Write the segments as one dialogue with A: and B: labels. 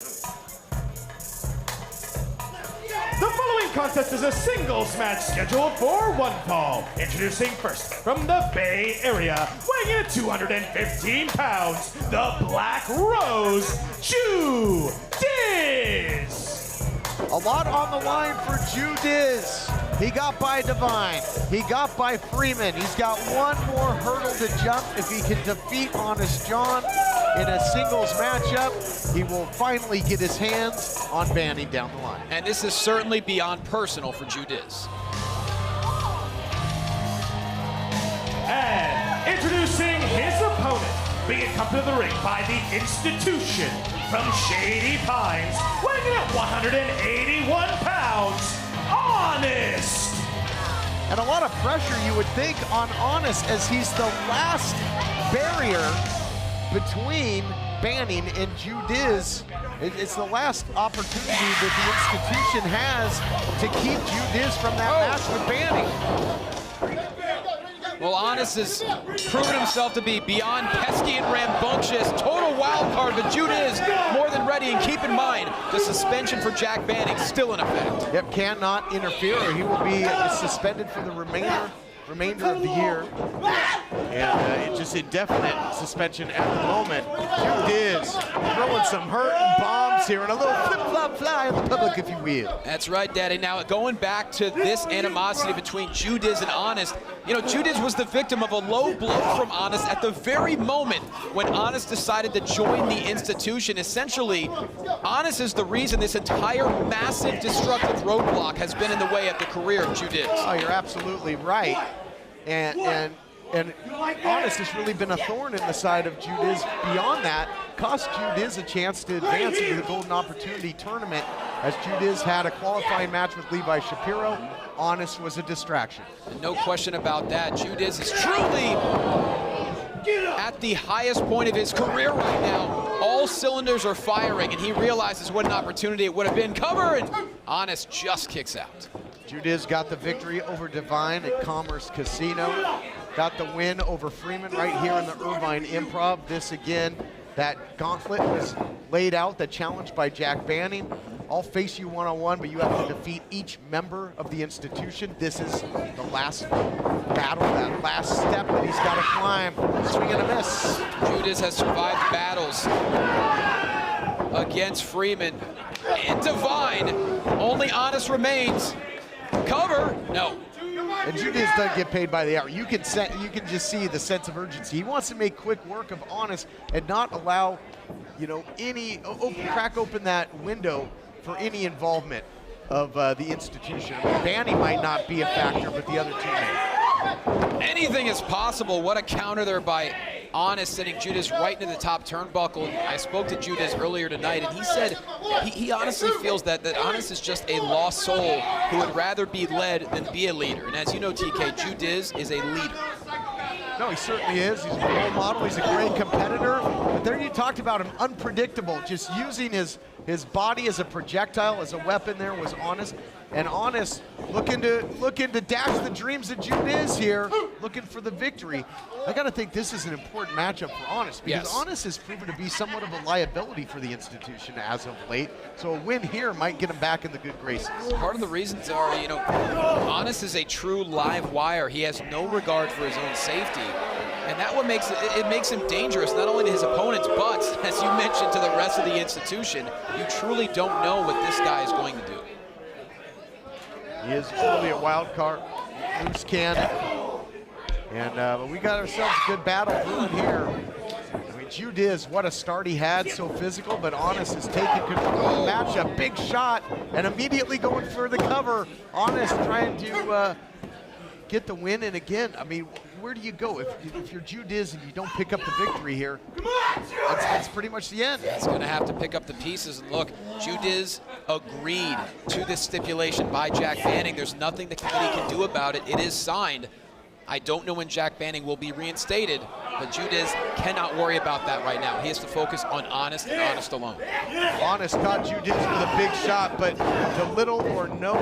A: The following contest is a singles match scheduled for one fall. Introducing first, from the Bay Area, weighing in at 215 pounds, the Black Rose, Dizz.
B: A lot on the line for Dizz. He got by Divine. He got by Freeman. He's got one more hurdle to jump. If he can defeat Honest John in a singles matchup, he will finally get his hands on Banning down the line.
C: And this is certainly beyond personal for Dizz.
A: And introducing his opponent, being accompanied to the ring by the Institution from Shady Pines, weighing in at 181 pounds, Honest.
B: And a lot of pressure, you would think, on Honest, as he's the last barrier between Banning and Dizz. It's the last opportunity that the Institution has to keep Dizz from that match with Banning.
C: Well, Honest has proven himself to be beyond pesky and rambunctious, total wild card, but Dizz more than ready. And keep in mind, the suspension for Jack Banning still in effect.
B: Yep, cannot interfere, or he will be suspended for the remainder of the year. And it's just indefinite suspension at the moment. Dizz throwing some hurt and bombs here, and a little flip-flop fly in the public, if you will.
C: That's right, Daddy. Now, going back to this animosity between Dizz and Honest, you know, Dizz was the victim of a low blow from Honest at the very moment when Honest decided to join the Institution. Essentially, Honest is the reason this entire massive destructive roadblock has been in the way of the career of Dizz.
B: Oh, you're absolutely right. And Honest has really been a thorn in the side of Dizz. Beyond that, cost Dizz a chance to advance into the Golden Opportunity Tournament, as Dizz had a qualifying match with Levi Shapiro. Honest was a distraction.
C: No question about that. Dizz is truly at the highest point of his career right now. All cylinders are firing, and he realizes what an opportunity it would have been. Cover, and Honest just kicks out.
B: Dizz got the victory over Divine at Commerce Casino. Got the win over Freeman right here in the Irvine Improv. This again, that gauntlet was laid out, the challenge by Jack Banning. I'll face you one-on-one, but you have to defeat each member of the Institution. This is the last battle, that last step that he's got to climb. Swing and a miss.
C: Dizz has survived battles against Freeman and Divine. Only Honest remains. Cover, no.
B: And Dizz doesn't get paid by the hour. You can just see the sense of urgency. He wants to make quick work of Honest and not allow, you know, crack open that window for any involvement of the Institution. I mean, Banning might not be a factor, but the other two may.
C: Anything is possible. What a counter there by Honest, sending Dizz right into the top turnbuckle. I spoke to Dizz earlier tonight, and he said he honestly feels that Honest is just a lost soul who would rather be led than be a leader. And as you know, TK, Dizz is a leader.
B: No, he certainly is. He's a role model. He's a great competitor. But there you talked about him, unpredictable, just using his body as a projectile, as a weapon there was Honest. And Honest looking to dash the dreams of Dizz here, looking for the victory. I got to think this is an important matchup for Honest, because
C: yes,
B: Honest has proven to be somewhat of a liability for the Institution as of late. So a win here might get him back in the good graces.
C: Part of the reasons are, you know, Honest is a true live wire. He has no regard for his own safety. And that what makes it makes him dangerous, not only to his opponents, but, as you mentioned, to the rest of the Institution. You truly don't know what this guy is going to do.
B: He is truly a wild card, loose cannon. And but we got ourselves a good battle brewing here. I mean, Dizz, what a start he had, so physical, but Honest is taking control of the matchup. Big shot, and immediately going for the cover. Honest trying to get the win, and again, I mean, where do you go? If you're Dizz and you don't pick up the victory here, that's pretty much the end.
C: He's going to have to pick up the pieces. And look, Dizz agreed to this stipulation by Jack Banning. There's nothing the committee can do about it. It is signed. I don't know when Jack Banning will be reinstated, but Dizz cannot worry about that right now. He has to focus on Honest and Honest alone.
B: Honest caught Dizz with a big shot, but to little or no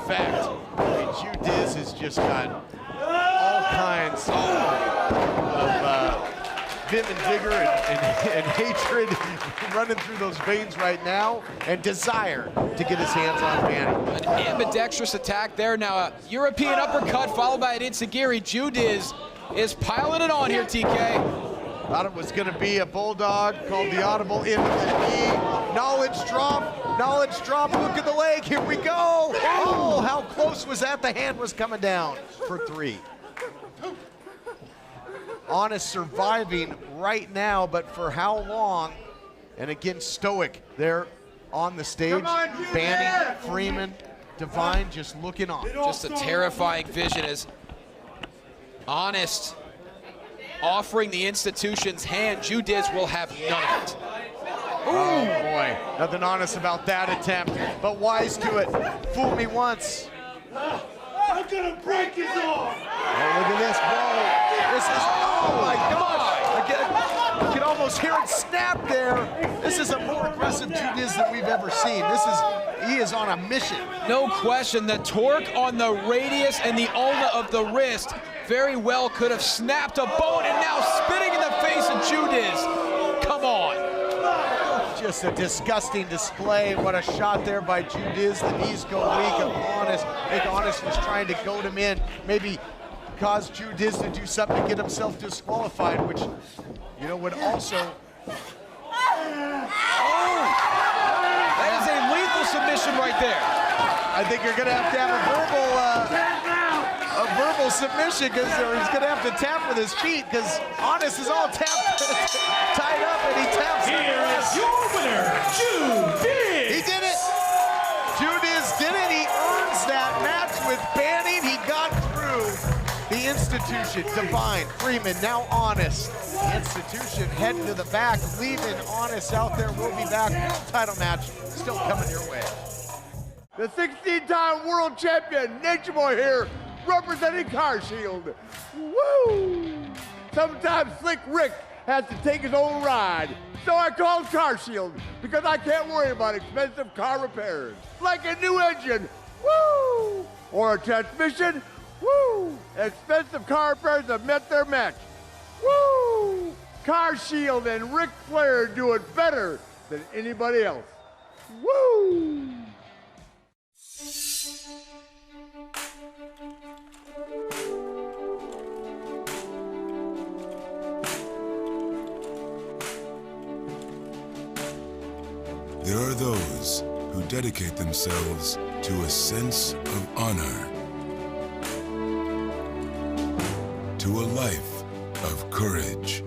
B: effect. I mean, Dizz has just got all kinds of vim and vigor and hatred running through those veins right now, and desire to get his hands on Manny.
C: An ambidextrous attack there. Now a European uppercut followed by an enziguri. Dizz is piling it on here, TK.
B: Thought it was going to be a bulldog, called the audible into the knee. Knowledge drop, look at the leg, here we go. Oh, how close was that? The hand was coming down for 3. Honest surviving right now, but for how long? And again, stoic there on the stage. Banning, Freeman, Divine just looking on.
C: Just a terrifying vision as Honest offering the institution's hand. Dizz will have none of it.
B: Oh boy, nothing honest about that attempt, but wise to it. Fool me once.
D: I'm gonna break his arm!
B: Oh, look at this, bro. This is, oh my gosh. Again, you can almost hear it snap there. This is a more aggressive Dizz than we've ever seen. He is on a mission.
C: No question, the torque on the radius and the ulna of the wrist very well could have snapped a bone, and now spitting in the face of Dizz. Come on.
B: Just a disgusting display. What a shot there by Dizz. The knees go weak of Honest. I think Honest was trying to goad him in, maybe cause Dizz to do something to get himself disqualified, which, you know, would also...
C: Oh! That is a lethal submission right there.
B: I think you're gonna have a verbal submission, because he's gonna have to tap with his feet, because Honest is all tapped, tied up, and he taps.
A: Here is your winner, Dizz.
B: He did it. Dizz did it. He earns that match with Banning. He got through the institution. Divine, Freeman, now Honest. The institution heading to the back, leaving Honest out there. We'll be back. Title match still coming your way.
D: The 16-time world champion, Nature Boy here, representing Car Shield. Woo! Sometimes Slick Rick has to take his own ride, so I called Car Shield because I can't worry about expensive car repairs. Like a new engine, woo! Or a transmission, woo! Expensive car repairs have met their match. Woo! Car Shield and Ric Flair do it better than anybody else. Woo!
E: There are those who dedicate themselves to a sense of honor, to a life of courage.